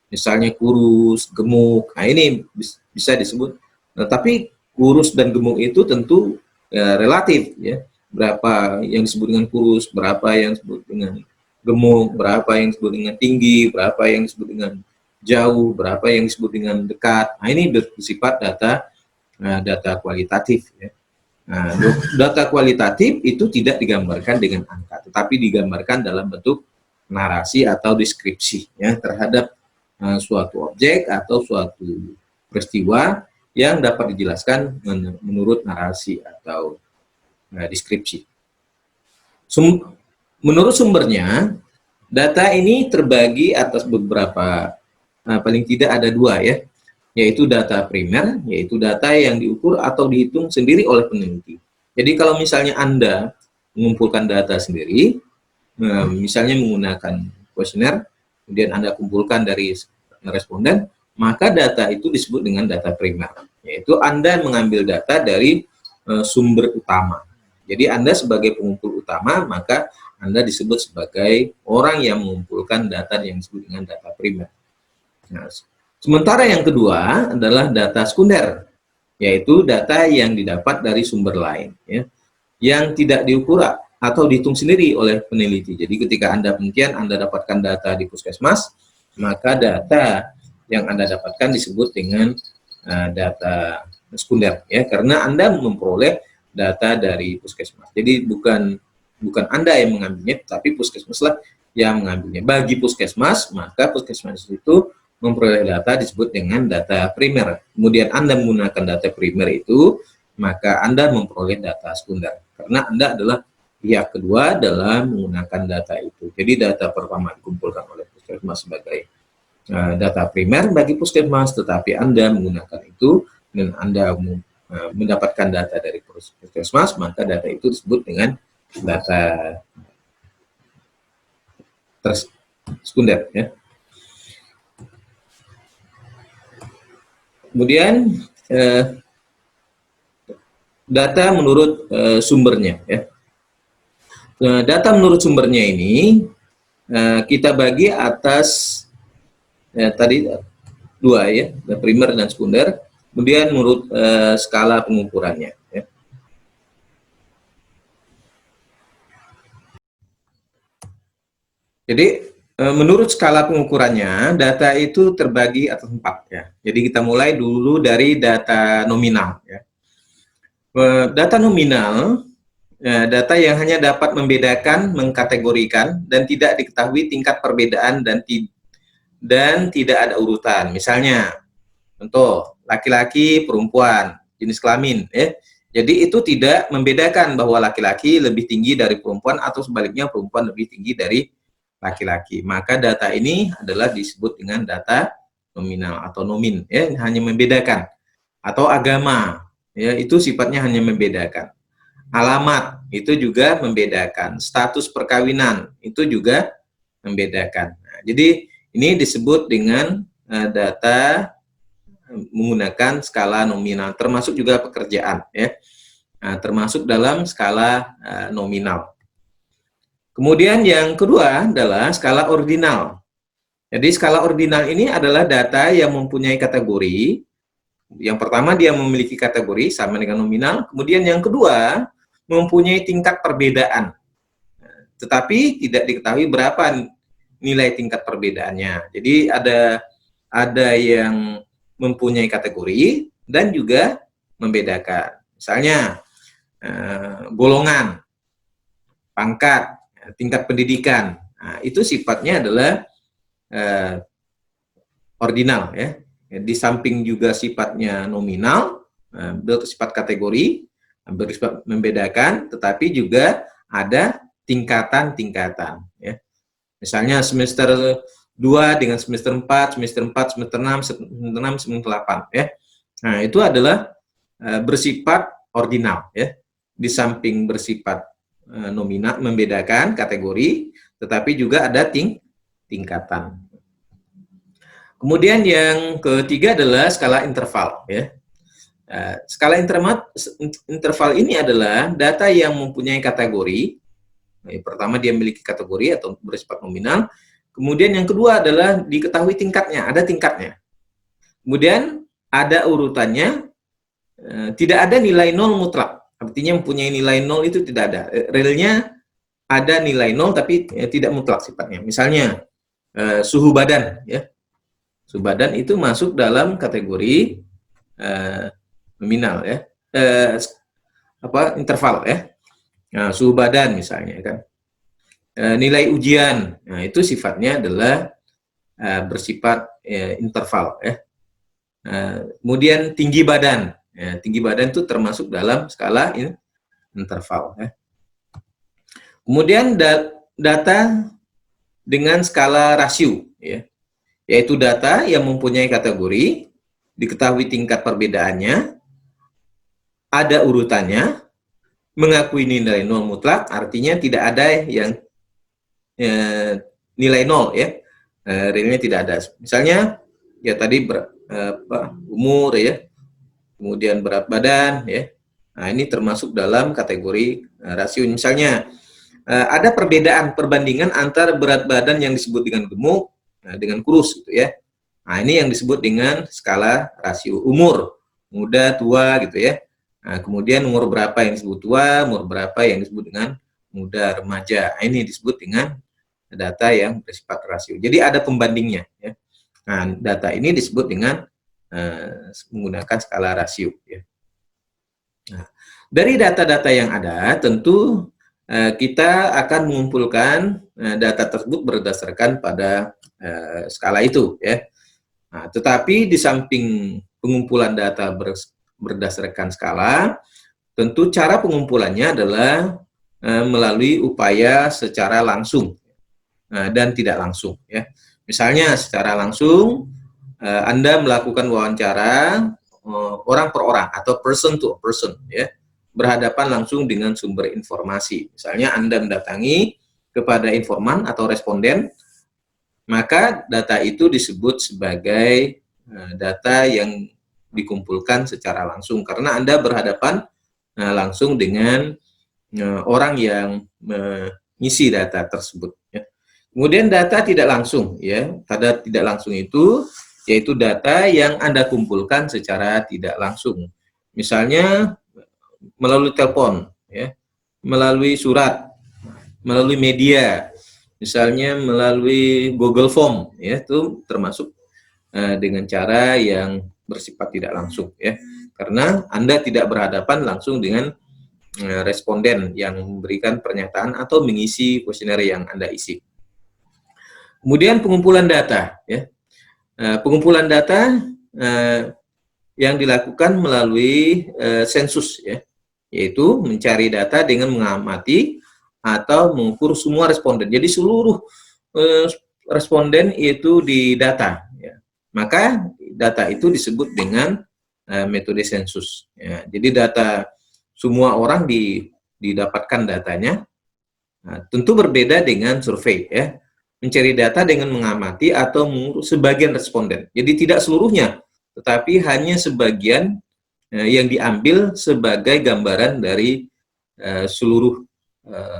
Misalnya kurus, gemuk. Nah, ini bisa disebut. Nah, tapi kurus dan gemuk itu tentu relatif. Ya. Berapa yang disebut dengan kurus, berapa yang disebut dengan gemuk, berapa yang disebut dengan tinggi, berapa yang disebut dengan jauh, berapa yang disebut dengan dekat. Nah, ini bersifat data kualitatif. Ya. Nah, data kualitatif itu tidak digambarkan dengan angka, tetapi digambarkan dalam bentuk narasi atau deskripsi ya terhadap suatu objek atau suatu peristiwa yang dapat dijelaskan menurut narasi atau deskripsi. Menurut sumbernya, data ini terbagi atas beberapa, paling tidak ada dua ya, yaitu data primer, yaitu data yang diukur atau dihitung sendiri oleh peneliti. Jadi kalau misalnya Anda mengumpulkan data sendiri, misalnya menggunakan kuesioner, kemudian Anda kumpulkan dari responden, maka data itu disebut dengan data primer, yaitu Anda mengambil data dari sumber utama. Jadi Anda sebagai pengumpul utama, maka Anda disebut sebagai orang yang mengumpulkan data yang disebut dengan data primer. Nah, sementara yang kedua adalah data sekunder, yaitu data yang didapat dari sumber lain, ya, yang tidak diukur atau dihitung sendiri oleh peneliti. Jadi ketika Anda penelitian, Anda dapatkan data di puskesmas, maka data yang Anda dapatkan disebut dengan data sekunder, ya, karena Anda memperoleh data dari puskesmas. Jadi bukan Anda yang mengambilnya, tapi puskesmaslah yang mengambilnya. Bagi puskesmas, maka puskesmas itu memperoleh data disebut dengan data primer. Kemudian Anda menggunakan data primer itu, maka Anda memperoleh data sekunder. Karena Anda adalah pihak kedua dalam menggunakan data itu. Jadi data pertama dikumpulkan oleh puskesmas sebagai data primer bagi puskesmas, tetapi Anda menggunakan itu dan Anda mendapatkan data dari puskesmas, maka data itu disebut dengan data sekunder, ya. Kemudian data menurut sumbernya, ya. Data menurut sumbernya ini kita bagi atas tadi dua, ya, primer dan sekunder. Kemudian menurut skala pengukurannya, ya. Jadi menurut skala pengukurannya, data itu terbagi atas 4, ya. Jadi kita mulai dulu dari data nominal, ya. Data nominal, data yang hanya dapat membedakan, mengkategorikan, dan tidak diketahui tingkat perbedaan dan tidak ada urutan. Misalnya, contoh, laki-laki, perempuan, jenis kelamin, ya. Jadi itu tidak membedakan bahwa laki-laki lebih tinggi dari perempuan atau sebaliknya perempuan lebih tinggi dari laki-laki. Maka data ini adalah disebut dengan data nominal atau nomin, ya, hanya membedakan. Atau agama, ya, itu sifatnya hanya membedakan. Alamat itu juga membedakan. Status perkawinan itu juga membedakan. Nah, jadi ini disebut dengan data menggunakan skala nominal, termasuk juga pekerjaan, ya. Nah, termasuk dalam skala nominal. Kemudian yang kedua adalah skala ordinal. Jadi skala ordinal ini adalah data yang mempunyai kategori. Yang pertama dia memiliki kategori sama dengan nominal. Kemudian yang kedua mempunyai tingkat perbedaan. Tetapi tidak diketahui berapa nilai tingkat perbedaannya. Jadi ada yang mempunyai kategori dan juga membedakan. Misalnya golongan, pangkat, tingkat pendidikan. Nah, itu sifatnya adalah ordinal, ya. Di samping juga sifatnya nominal, bersifat kategori, bersifat membedakan, tetapi juga ada tingkatan-tingkatan, ya. Misalnya semester 2 dengan semester 4, semester 4, semester 6, semester 8, ya. Nah, itu adalah bersifat ordinal, ya. Di samping bersifat nominal, membedakan kategori, tetapi juga ada tingkatan. Kemudian yang ketiga adalah skala interval, ya. Skala interval ini adalah data yang mempunyai kategori. Pertama dia memiliki kategori atau bersifat nominal. Kemudian yang kedua adalah diketahui tingkatnya, ada tingkatnya. Kemudian ada urutannya, tidak ada nilai nol mutlak. Artinya mempunyai nilai nol itu tidak ada. Realnya ada nilai nol tapi tidak mutlak sifatnya. Misalnya suhu badan, ya. Suhu badan itu masuk dalam kategori nominal, ya. interval ya. Nah, suhu badan misalnya kan. Nilai ujian, nah itu sifatnya adalah bersifat interval ya. Kemudian tinggi badan, ya, tinggi badan itu termasuk dalam skala interval ya. Kemudian data dengan skala rasio ya, yaitu data yang mempunyai kategori, diketahui tingkat perbedaannya, ada urutannya, mengakui nilai nol mutlak, artinya tidak ada yang nilai nol ya, realnya tidak ada. Misalnya ya tadi umur ya, kemudian berat badan ya. Nah, ini termasuk dalam kategori rasio. Misalnya ada perbandingan antara berat badan yang disebut dengan gemuk dengan kurus gitu ya. Nah, ini yang disebut dengan skala rasio. Umur, muda, tua gitu ya. Nah, kemudian umur berapa yang disebut tua, umur berapa yang disebut dengan muda, remaja. Nah, ini disebut dengan data yang bersifat rasio. Jadi ada pembandingnya ya. Nah, data ini disebut dengan menggunakan skala rasio ya. Nah, dari data-data yang ada tentu kita akan mengumpulkan data tersebut berdasarkan pada skala itu ya. Nah, tetapi di samping pengumpulan data berdasarkan skala, tentu cara pengumpulannya adalah melalui upaya secara langsung dan tidak langsung ya. Misalnya secara langsung Anda melakukan wawancara orang per orang atau person to person ya, berhadapan langsung dengan sumber informasi. Misalnya Anda mendatangi kepada informan atau responden, maka data itu disebut sebagai data yang dikumpulkan secara langsung karena Anda berhadapan langsung dengan orang yang mengisi data tersebut ya. Kemudian data tidak langsung ya. Data tidak langsung itu yaitu data yang Anda kumpulkan secara tidak langsung. Misalnya melalui telepon ya, melalui surat, melalui media, misalnya melalui Google Form ya, itu termasuk dengan cara yang bersifat tidak langsung ya. Karena Anda tidak berhadapan langsung dengan responden yang memberikan pernyataan atau mengisi kuesioner yang Anda isi. Kemudian pengumpulan data ya. Pengumpulan data yang dilakukan melalui sensus ya, yaitu mencari data dengan mengamati atau mengukur semua responden. Jadi seluruh responden itu didata ya. Maka data itu disebut dengan metode sensus ya. Jadi data semua orang didapatkan datanya. Nah, tentu berbeda dengan survei ya. Mencari data dengan mengamati atau sebagian responden. Jadi tidak seluruhnya, tetapi hanya sebagian yang diambil sebagai gambaran dari seluruh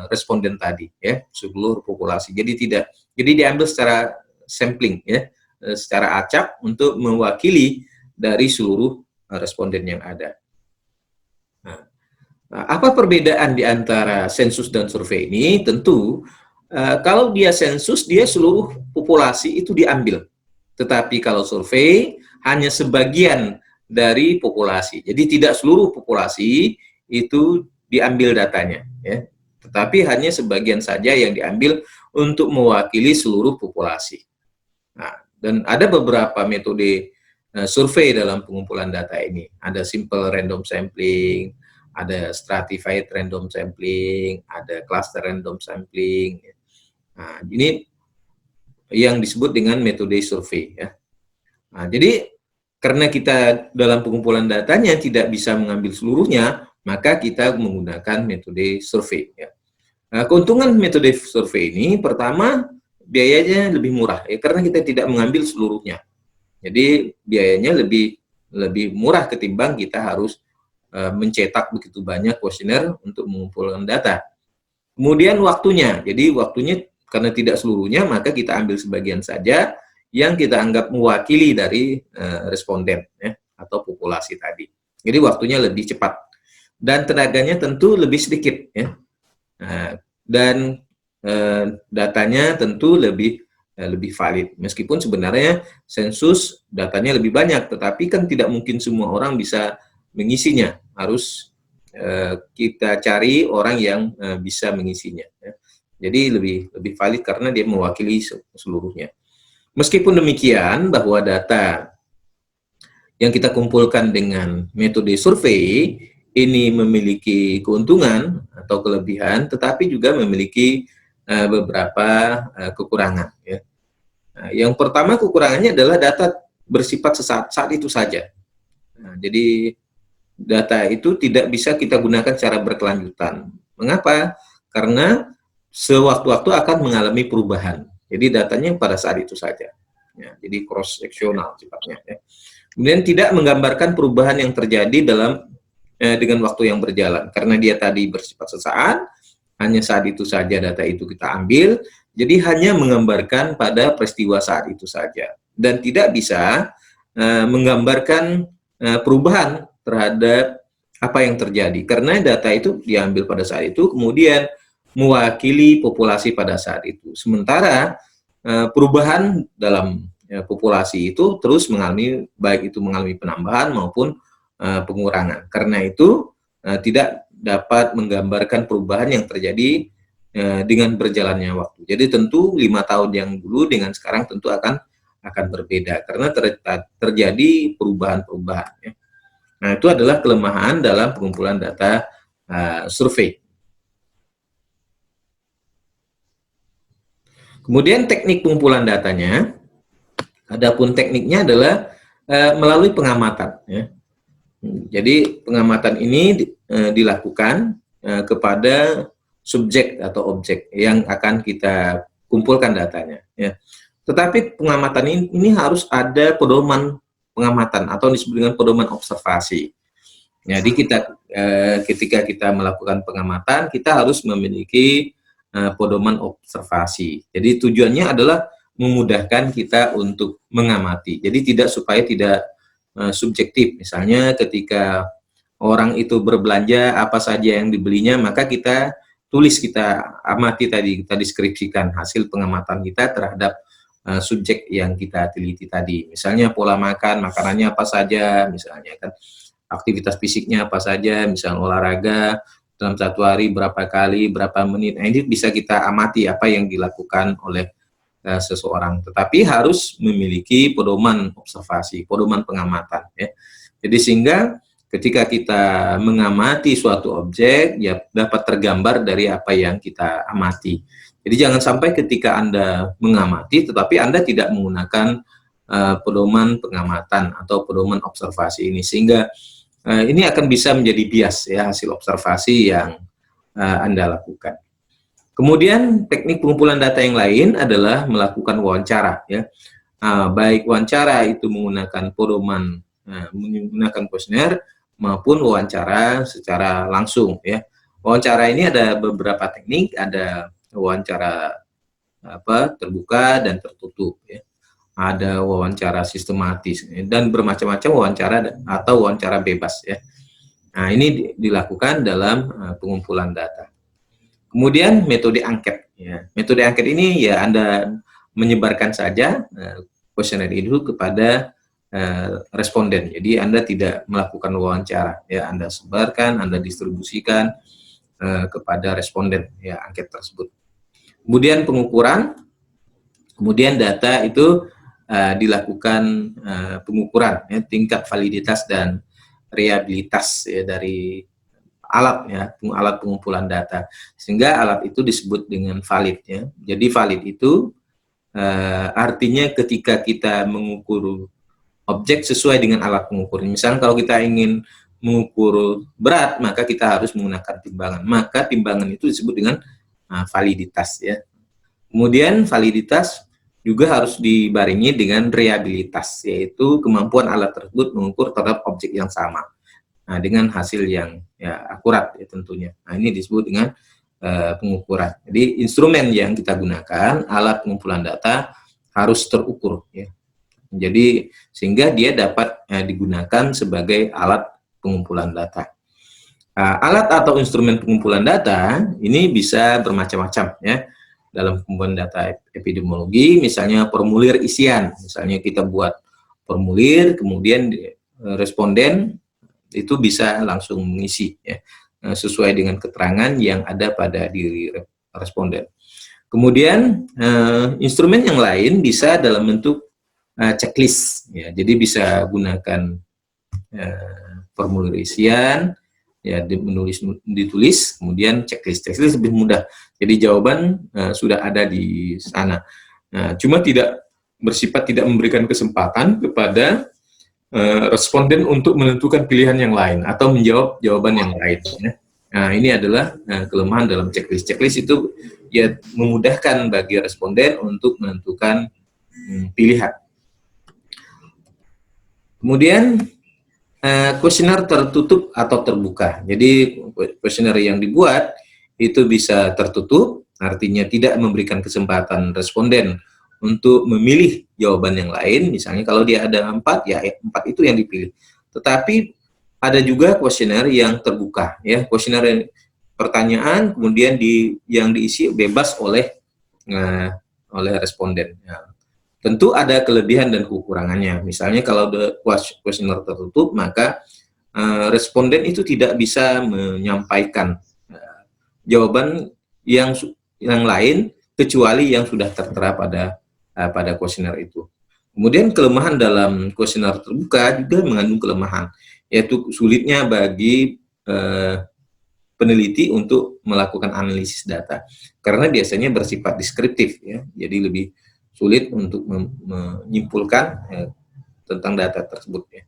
responden tadi, ya, seluruh populasi. Jadi diambil secara sampling, ya, secara acak untuk mewakili dari seluruh responden yang ada. Nah, apa perbedaan di antara sensus dan survei ini? Tentu kalau dia sensus, dia seluruh populasi itu diambil. Tetapi kalau survei, hanya sebagian dari populasi. Jadi tidak seluruh populasi itu diambil datanya. Ya. Tetapi hanya sebagian saja yang diambil untuk mewakili seluruh populasi. Nah, dan ada beberapa metode survei dalam pengumpulan data ini. Ada simple random sampling, ada stratified random sampling, ada cluster random sampling. Nah, ini yang disebut dengan metode survei ya. Nah, jadi karena kita dalam pengumpulan datanya tidak bisa mengambil seluruhnya, maka kita menggunakan metode survei ya. Nah, keuntungan metode survei ini pertama biayanya lebih murah ya, karena kita tidak mengambil seluruhnya. Jadi biayanya lebih murah ketimbang kita harus mencetak begitu banyak kuesioner untuk mengumpulkan data. Kemudian waktunya. Jadi waktunya karena tidak seluruhnya, maka kita ambil sebagian saja yang kita anggap mewakili dari responden ya, atau populasi tadi. Jadi waktunya lebih cepat dan tenaganya tentu lebih sedikit ya. Dan datanya tentu lebih valid. Meskipun sebenarnya sensus datanya lebih banyak, tetapi kan tidak mungkin semua orang bisa mengisinya. Harus kita cari orang yang bisa mengisinya. Ya. Jadi lebih valid karena dia mewakili seluruhnya. Meskipun demikian, bahwa data yang kita kumpulkan dengan metode survei ini memiliki keuntungan atau kelebihan, tetapi juga memiliki beberapa kekurangan. Ya. Nah, yang pertama kekurangannya adalah data bersifat saat itu saja. Nah, jadi data itu tidak bisa kita gunakan secara berkelanjutan. Mengapa? Karena sewaktu-waktu akan mengalami perubahan. Jadi datanya pada saat itu saja. Ya, jadi cross-seksional sifatnya. Ya. Kemudian tidak menggambarkan perubahan yang terjadi dengan waktu yang berjalan. Karena dia tadi bersifat sesaat, hanya saat itu saja data itu kita ambil, jadi hanya menggambarkan pada peristiwa saat itu saja. Dan tidak bisa menggambarkan perubahan terhadap apa yang terjadi. Karena data itu diambil pada saat itu, kemudian mewakili populasi pada saat itu. Sementara perubahan dalam populasi itu terus mengalami, baik itu mengalami penambahan maupun pengurangan. Karena itu tidak dapat menggambarkan perubahan yang terjadi dengan berjalannya waktu. Jadi tentu 5 tahun yang dulu dengan sekarang tentu akan berbeda karena terjadi perubahan-perubahan. Ya. Nah, itu adalah kelemahan dalam pengumpulan data survei. Kemudian teknik pengumpulan datanya, adapun tekniknya adalah melalui pengamatan. Ya. Jadi pengamatan ini dilakukan kepada subjek atau objek yang akan kita kumpulkan datanya. Ya. Tetapi pengamatan ini harus ada pedoman pengamatan atau disebut dengan pedoman observasi. Jadi ketika kita melakukan pengamatan, kita harus memiliki pedoman observasi. Jadi tujuannya adalah memudahkan kita untuk mengamati. Jadi supaya tidak subjektif. Misalnya ketika orang itu berbelanja apa saja yang dibelinya, maka kita tulis, kita amati tadi, kita deskripsikan hasil pengamatan kita terhadap subjek yang kita teliti tadi. Misalnya pola makan, makanannya apa saja, misalnya kan aktivitas fisiknya apa saja, misalnya olahraga dalam satu hari berapa kali, berapa menit. Nah, ini bisa kita amati apa yang dilakukan oleh seseorang, tetapi harus memiliki pedoman observasi, pedoman pengamatan. Ya. Jadi sehingga ketika kita mengamati suatu objek, ya dapat tergambar dari apa yang kita amati. Jadi jangan sampai ketika Anda mengamati, tetapi Anda tidak menggunakan pedoman pengamatan atau pedoman observasi ini, sehingga ini akan bisa menjadi bias ya hasil observasi yang Anda lakukan. Kemudian teknik pengumpulan data yang lain adalah melakukan wawancara, ya. Baik wawancara itu menggunakan pedoman, menggunakan kuesioner maupun wawancara secara langsung, ya. Wawancara ini ada beberapa teknik, ada wawancara terbuka dan tertutup, ya. Ada wawancara sistematis dan bermacam-macam wawancara atau wawancara bebas, ya. Nah, ini dilakukan dalam pengumpulan data. Kemudian metode angket. Ya. Metode angket ini ya Anda menyebarkan saja kuesioner itu kepada responden. Jadi Anda tidak melakukan wawancara. Ya, Anda sebarkan, Anda distribusikan kepada responden ya angket tersebut. Kemudian pengukuran, kemudian data itu dilakukan pengukuran ya, tingkat validitas dan reliabilitas ya, dari alat ya, alat pengumpulan data, sehingga alat itu disebut dengan valid ya. Jadi valid itu artinya ketika kita mengukur objek sesuai dengan alat pengukur. Misalnya kalau kita ingin mengukur berat, maka kita harus menggunakan timbangan. Maka timbangan itu disebut dengan validitas ya. Kemudian validitas juga harus dibarengi dengan reliabilitas, yaitu kemampuan alat tersebut mengukur terhadap objek yang sama. Nah, dengan hasil yang ya akurat ya tentunya. Nah, ini disebut dengan pengukuran. Jadi instrumen yang kita gunakan, alat pengumpulan data harus terukur ya. Jadi sehingga dia dapat digunakan sebagai alat pengumpulan data. Alat atau instrumen pengumpulan data ini bisa bermacam-macam ya. Dalam pengumpulan data epidemiologi, misalnya formulir isian. Misalnya kita buat formulir, kemudian responden itu bisa langsung mengisi ya. sesuai dengan keterangan yang ada pada diri responden. Kemudian instrumen yang lain bisa dalam bentuk checklist, ya. Jadi bisa gunakan formulir isian, ya, ditulis, kemudian checklist lebih mudah. Jadi jawaban sudah ada di sana. Nah, cuma tidak bersifat tidak memberikan kesempatan kepada responden untuk menentukan pilihan yang lain atau menjawab jawaban yang lain. Ya. Nah, ini adalah kelemahan dalam checklist. Checklist itu ya memudahkan bagi responden untuk menentukan pilihan. Kemudian kuesioner tertutup atau terbuka. Jadi kuesioner yang dibuat itu bisa tertutup, artinya tidak memberikan kesempatan responden untuk memilih jawaban yang lain. Misalnya kalau dia ada 4, ya 4 itu yang dipilih. Tetapi ada juga kuesioner yang terbuka, ya, kuesioner pertanyaan kemudian yang diisi bebas oleh responden. Ya. Tentu ada kelebihan dan kekurangannya. Misalnya kalau kuesioner tertutup, maka responden itu tidak bisa menyampaikan jawaban yang lain kecuali yang sudah tertera pada kuesioner itu. Kemudian kelemahan dalam kuesioner terbuka juga mengandung kelemahan, yaitu sulitnya bagi peneliti untuk melakukan analisis data, karena biasanya bersifat deskriptif, ya, jadi lebih sulit untuk menyimpulkan tentang data tersebut. Ya.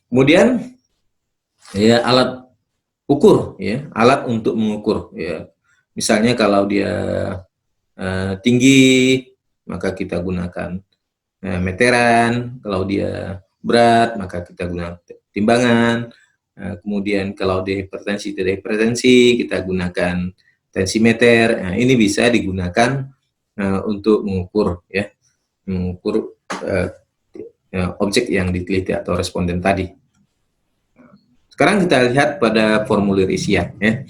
Kemudian ya alat ukur, ya, alat untuk mengukur. Ya. Misalnya kalau dia tinggi, maka kita gunakan meteran. Kalau dia berat, maka kita gunakan timbangan. Kemudian kalau dia hipertensi, tidak hipertensi, kita gunakan tensimeter. Nah, ini bisa digunakan untuk mengukur, ya, mengukur objek yang diteliti atau responden tadi. Sekarang kita lihat pada formulir isian, ya.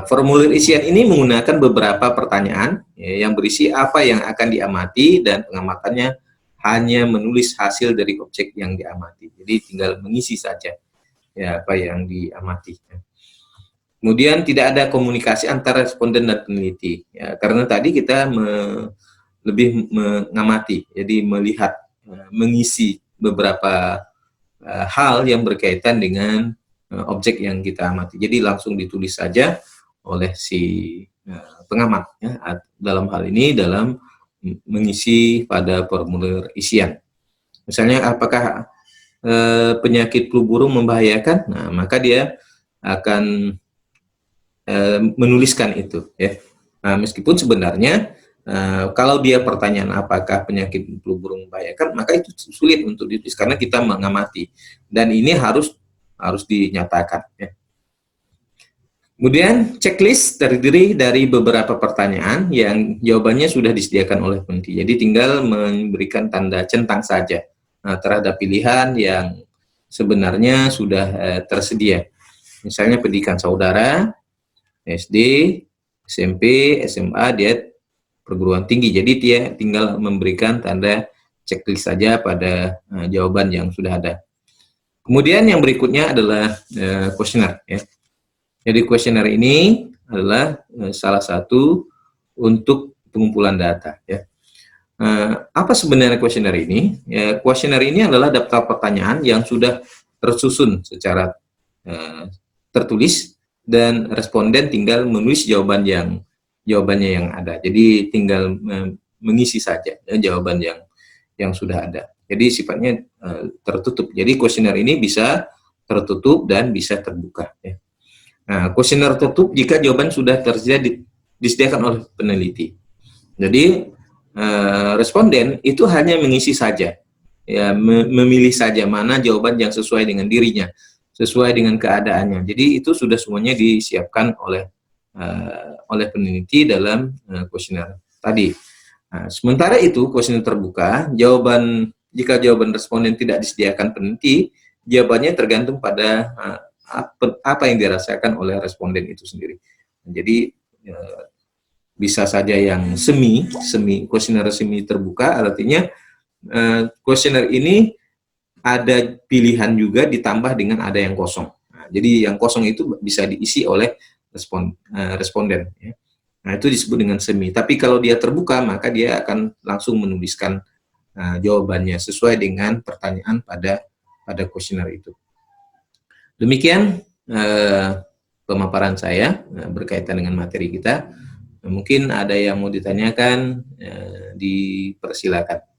Formulir isian ini menggunakan beberapa pertanyaan, ya, yang berisi apa yang akan diamati, dan pengamatannya hanya menulis hasil dari objek yang diamati. Jadi tinggal mengisi saja, ya, apa yang diamati. Kemudian tidak ada komunikasi antara responden dan peneliti, ya, karena tadi kita lebih mengamati, jadi melihat, mengisi beberapa hal yang berkaitan dengan objek yang kita amati. Jadi langsung ditulis saja oleh si pengamat, ya, dalam hal ini dalam mengisi pada formulir isian. Misalnya apakah penyakit flu burung membahayakan? Nah, maka dia akan menuliskan itu, ya. Nah, meskipun sebenarnya kalau dia pertanyaan apakah penyakit flu burung membahayakan, maka itu sulit untuk ditulis karena kita mengamati, dan ini harus dinyatakan, ya. Kemudian checklist terdiri dari beberapa pertanyaan yang jawabannya sudah disediakan oleh peneliti, jadi tinggal memberikan tanda centang saja terhadap pilihan yang sebenarnya sudah tersedia. Misalnya pendidikan saudara, SD, SMP, SMA, dia perguruan tinggi. Jadi dia tinggal memberikan tanda checklist saja pada jawaban yang sudah ada. Kemudian yang berikutnya adalah kuesioner, ya. Jadi kuesioner ini adalah salah satu untuk pengumpulan data, ya. Apa sebenarnya kuesioner ini? Ya, kuesioner ini adalah daftar pertanyaan yang sudah tersusun secara tertulis, dan responden tinggal menulis jawabannya yang ada. Jadi tinggal mengisi saja, ya, jawaban yang sudah ada. Jadi sifatnya tertutup. Jadi kuesioner ini bisa tertutup dan bisa terbuka, ya. Nah, kuesioner tertutup jika jawaban sudah tersedia disediakan oleh peneliti. Jadi responden itu hanya mengisi saja, ya, memilih saja mana jawaban yang sesuai dengan dirinya, sesuai dengan keadaannya. Jadi itu sudah semuanya disiapkan oleh peneliti dalam kuesioner tadi. Nah, sementara itu kuesioner terbuka, jika jawaban responden tidak disediakan peneliti, jawabannya tergantung pada apa yang dirasakan oleh responden itu sendiri. Jadi bisa saja yang kuesioner semi terbuka, artinya kuesioner ini ada pilihan juga ditambah dengan ada yang kosong. Nah, Nah, jadi yang kosong itu bisa diisi oleh responden. Ya. Nah, itu disebut dengan semi. Tapi kalau dia terbuka, maka dia akan langsung menuliskan jawabannya sesuai dengan pertanyaan pada kuesioner itu. Demikian pemaparan saya berkaitan dengan materi kita. Mungkin ada yang mau ditanyakan, dipersilakan.